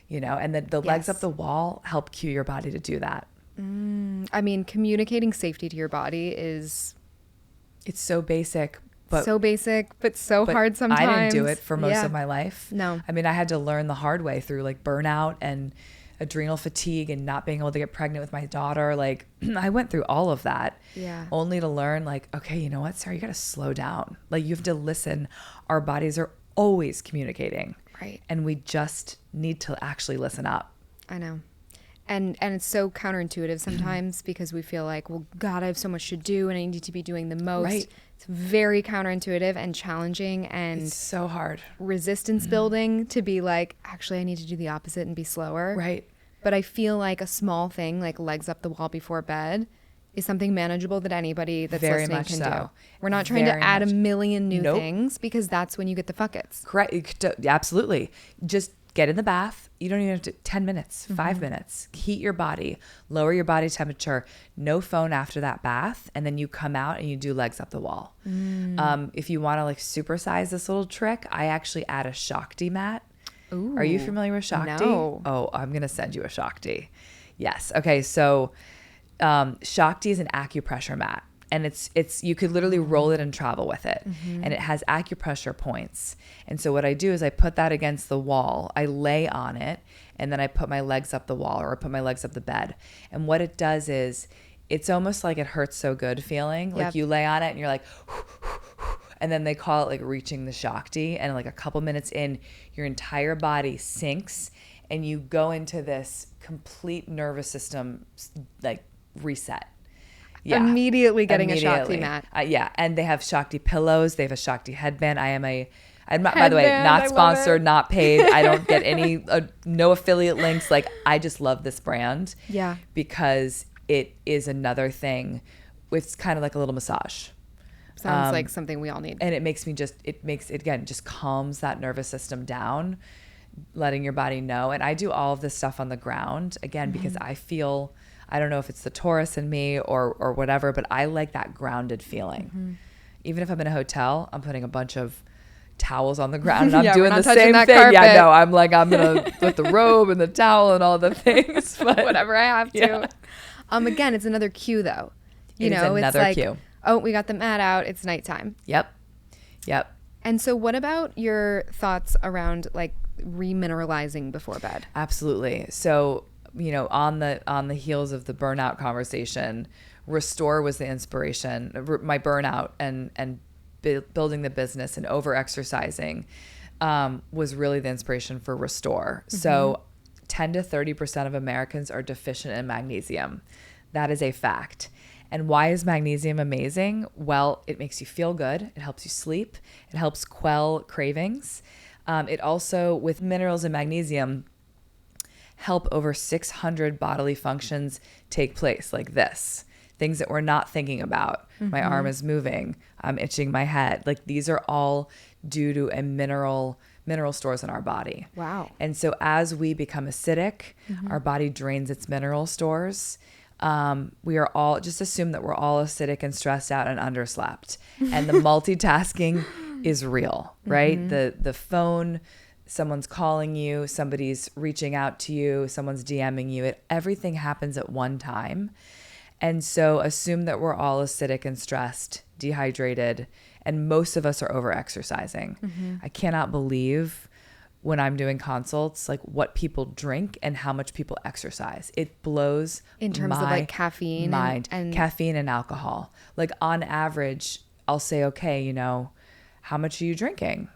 Speaker 2: and the legs up the wall help cue your body to do that.
Speaker 1: I mean, communicating safety to your body it's
Speaker 2: so basic, but
Speaker 1: so hard sometimes.
Speaker 2: I didn't do it for most of my life.
Speaker 1: No.
Speaker 2: I mean, I had to learn the hard way through burnout and adrenal fatigue and not being able to get pregnant with my daughter. I went through all of that only to learn okay, you know what, Sarah, you got to slow down. You have to listen. Our bodies are always communicating.
Speaker 1: Right.
Speaker 2: And we just need to actually listen up.
Speaker 1: I know. And it's so counterintuitive sometimes because we feel like, well, God, I have so much to do and I need to be doing the most.
Speaker 2: Right.
Speaker 1: It's very counterintuitive and challenging, and
Speaker 2: it's so hard.
Speaker 1: Resistance building to be like, actually, I need to do the opposite and be slower.
Speaker 2: Right.
Speaker 1: But I feel like a small thing like legs up the wall before bed is something manageable that anybody that's
Speaker 2: very
Speaker 1: listening
Speaker 2: much
Speaker 1: can
Speaker 2: so.
Speaker 1: do. We're not trying
Speaker 2: very
Speaker 1: to add
Speaker 2: much.
Speaker 1: a million new things, because that's when you get the fuckets.
Speaker 2: Correct. Absolutely. Just get in the bath. You don't even have to 10 minutes, 5 minutes. Heat your body, lower your body temperature, no phone after that bath, and then you come out and you do legs up the wall. If you want to supersize this little trick, I actually add a Shakti mat.
Speaker 1: Ooh,
Speaker 2: are you familiar with Shakti?
Speaker 1: No.
Speaker 2: Oh, I'm going to send you a Shakti. Yes. Okay. So Shakti is an acupressure mat. And it's you could literally roll it and travel with it. And it has acupressure points. And so what I do is I put that against the wall. I lay on it, and then I put my legs up the wall, or I put my legs up the bed. And what it does is it's almost like it hurts so good feeling.
Speaker 1: Yep.
Speaker 2: You lay on it and you're like, And then they call it like reaching the Shakti. And like a couple minutes in, your entire body sinks and you go into this complete nervous system like reset. Yeah.
Speaker 1: Immediately getting a Shakti mat.
Speaker 2: Yeah. And they have Shakti pillows. They have a Shakti headband. I'm not, by the way, not sponsored, not paid. I don't get any, no affiliate links. Like, I just love this brand.
Speaker 1: Yeah.
Speaker 2: Because it is another thing. It's kind of like a little massage.
Speaker 1: Sounds like something we all need.
Speaker 2: And it just calms that nervous system down, letting your body know. And I do all of this stuff on the ground, again, because I feel, I don't know if it's the Taurus in me or whatever, but I like that grounded feeling. Even if I'm in a hotel, I'm putting a bunch of towels on the ground and I'm doing the same thing.
Speaker 1: Carpet.
Speaker 2: Yeah, no, I'm going to put the robe and the towel and all the things. But
Speaker 1: whatever I have to.
Speaker 2: Yeah.
Speaker 1: Again, it's another cue though.
Speaker 2: It's another cue.
Speaker 1: Oh, we got the mat out. It's nighttime.
Speaker 2: Yep.
Speaker 1: And so what about your thoughts around like remineralizing before bed?
Speaker 2: Absolutely. So, on the heels of the burnout conversation, Restore was the inspiration. My burnout and building the business and over-exercising was really the inspiration for Restore. So 10 to 30% of Americans are deficient in magnesium. That is a fact. And why is magnesium amazing? Well, it makes you feel good. It helps you sleep. It helps quell cravings. It also, with minerals and magnesium, help over 600 bodily functions take place, like this. Things that we're not thinking about. My arm is moving. I'm itching my head. Like, these are all due to a mineral stores in our body.
Speaker 1: Wow.
Speaker 2: And so as we become acidic, our body drains its mineral stores. We are all, just assume that we're all acidic and stressed out and underslept. And the multitasking is real, right? The phone, someone's calling you, somebody's reaching out to you, someone's DMing you. Everything happens at one time. And so assume that we're all acidic and stressed, dehydrated, and most of us are over-exercising. I cannot believe when I'm doing consults, like what people drink and how much people exercise. It blows
Speaker 1: in terms of like caffeine
Speaker 2: and caffeine and alcohol. Like on average, I'll say, okay, how much are you drinking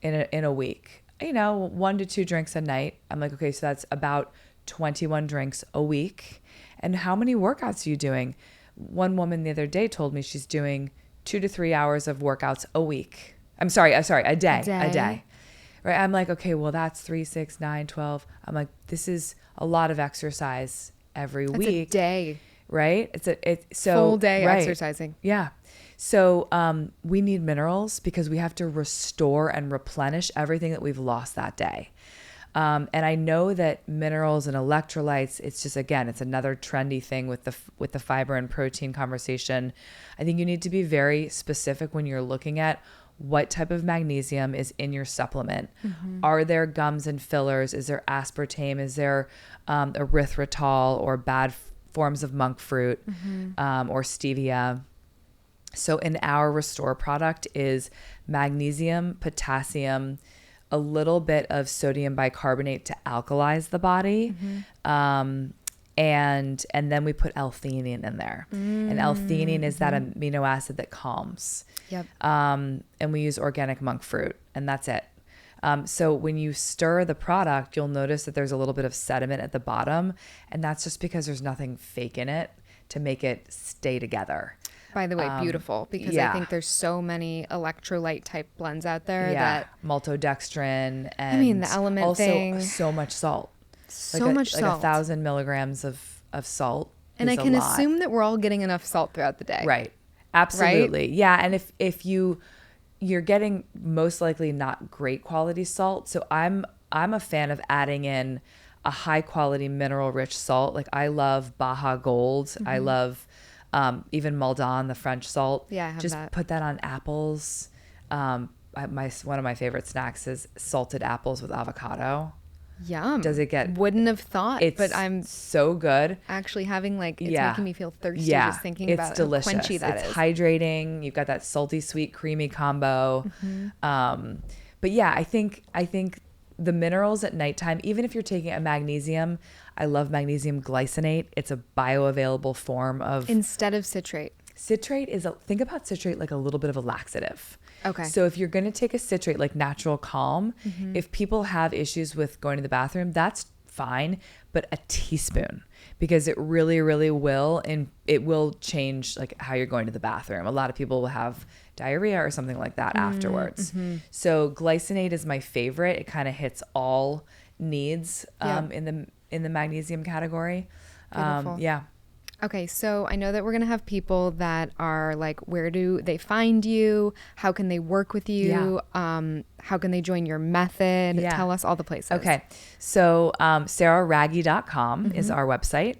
Speaker 2: in a week? 1 to 2 drinks a night. I'm like, okay, so that's about 21 drinks a week. And how many workouts are you doing? One woman the other day told me she's doing 2 to 3 hours of workouts a week. A day. Right. I'm like, okay, well, that's 3, 6, 9, 12. I'm like, this is a lot of exercise every week.
Speaker 1: It's a day.
Speaker 2: Right. It's
Speaker 1: full day exercising.
Speaker 2: Yeah. So we need minerals because we have to restore and replenish everything that we've lost that day. And I know that minerals and electrolytes, it's just, again, it's another trendy thing with the fiber and protein conversation. I think you need to be very specific when you're looking at what type of magnesium is in your supplement. Are there gums and fillers? Is there aspartame? Is there erythritol or bad forms of monk fruit or stevia? So in our Restore product is magnesium, potassium, a little bit of sodium bicarbonate to alkalize the body. And then we put L-theanine in there. And L-theanine is that amino acid that calms.
Speaker 1: Yep.
Speaker 2: And we use organic monk fruit, and that's it. So when you stir the product, you'll notice that there's a little bit of sediment at the bottom, and that's just because there's nothing fake in it to make it stay together.
Speaker 1: By the way, beautiful, because I think there's so many electrolyte type blends out there that
Speaker 2: maltodextrin and
Speaker 1: the element
Speaker 2: also
Speaker 1: thing.
Speaker 2: So much salt.
Speaker 1: Like
Speaker 2: 1,000 milligrams of salt.
Speaker 1: And I can assume that we're all getting enough salt throughout the day.
Speaker 2: Right. Absolutely. Right? Yeah. And if you're getting most likely not great quality salt. So I'm a fan of adding in a high quality mineral rich salt. Like I love Baja Gold. I love even Maldon, the French salt.
Speaker 1: Yeah, I have
Speaker 2: just
Speaker 1: that.
Speaker 2: Put that on apples. One of my favorite snacks is salted apples with avocado.
Speaker 1: Yum.
Speaker 2: Does it get?
Speaker 1: Wouldn't have thought, but I'm
Speaker 2: so good.
Speaker 1: Actually having it's making me feel thirsty just thinking about
Speaker 2: delicious.
Speaker 1: How quenchy that
Speaker 2: it's
Speaker 1: is.
Speaker 2: Hydrating. You've got that salty, sweet, creamy combo. But yeah, I think the minerals at nighttime, even if you're taking a magnesium, I love magnesium glycinate. It's a bioavailable form of...
Speaker 1: Instead of citrate.
Speaker 2: Citrate think about citrate like a little bit of a laxative.
Speaker 1: Okay.
Speaker 2: So if you're going to take a citrate like Natural Calm, if people have issues with going to the bathroom, that's fine, but a teaspoon, because it really, really will, and it will change like how you're going to the bathroom. A lot of people will have diarrhea or something like that afterwards. So glycinate is my favorite. It kind of hits all needs in the magnesium category.
Speaker 1: Beautiful.
Speaker 2: Yeah.
Speaker 1: Okay, so I know that we're going to have people that are like, where do they find you? How can they work with you? How can they join your method?
Speaker 2: Yeah.
Speaker 1: Tell us all the places.
Speaker 2: Okay. So sarahwragge.com is our website.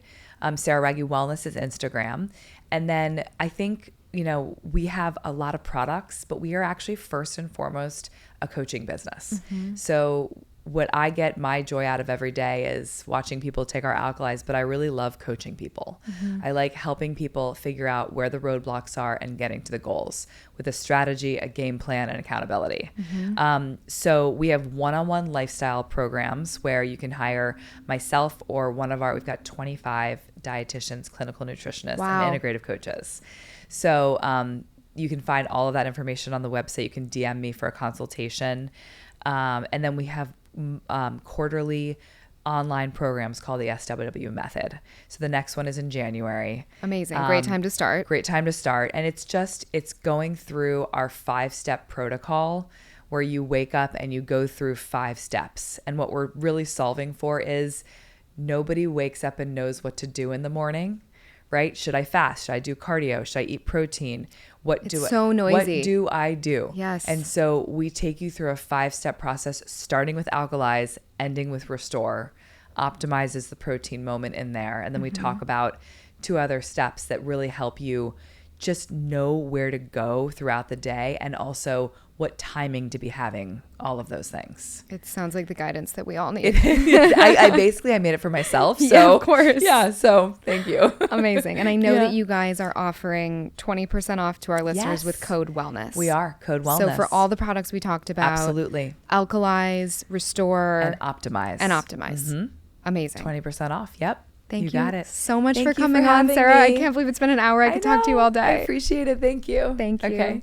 Speaker 2: Sarah Wragge Wellness is Instagram. And then I think, we have a lot of products, but we are actually first and foremost a coaching business. So what I get my joy out of every day is watching people take our Alkalize, but I really love coaching people. I like helping people figure out where the roadblocks are and getting to the goals with a strategy, a game plan, and accountability. So we have one-on-one lifestyle programs where you can hire myself or we've got 25 dietitians, clinical nutritionists, and integrative coaches. So you can find all of that information on the website. You can DM me for a consultation. And then we have quarterly online programs called the SWW method. So the next one is in January.
Speaker 1: Amazing. Great time to start.
Speaker 2: Great time to start. And it's going through our 5-step protocol where you wake up and you go through 5 steps. And what we're really solving for is nobody wakes up and knows what to do in the morning, right? Should I fast? Should I do cardio? Should I eat protein?
Speaker 1: It's so noisy.
Speaker 2: What do I do?
Speaker 1: Yes.
Speaker 2: And so we take you through a 5-step process, starting with Alkalize, ending with Restore. Optimize is the protein moment in there. And then we talk about 2 other steps that really help you just know where to go throughout the day, and also what timing to be having all of those things.
Speaker 1: It sounds like the guidance that we all need.
Speaker 2: I made it for myself. So
Speaker 1: yeah, of course.
Speaker 2: Yeah. So thank you.
Speaker 1: Amazing. And I know that you guys are offering 20% off to our listeners with code wellness.
Speaker 2: We are code wellness.
Speaker 1: So for all the products we talked about,
Speaker 2: absolutely,
Speaker 1: Alkalize, Restore,
Speaker 2: and Optimize.
Speaker 1: Amazing.
Speaker 2: 20% off. Yep.
Speaker 1: Thank you
Speaker 2: got it.
Speaker 1: so much for coming on, Sarah. I can't believe it's been an hour. I could talk to you all day.
Speaker 2: I appreciate it. Thank you.
Speaker 1: Thank you.
Speaker 2: Okay.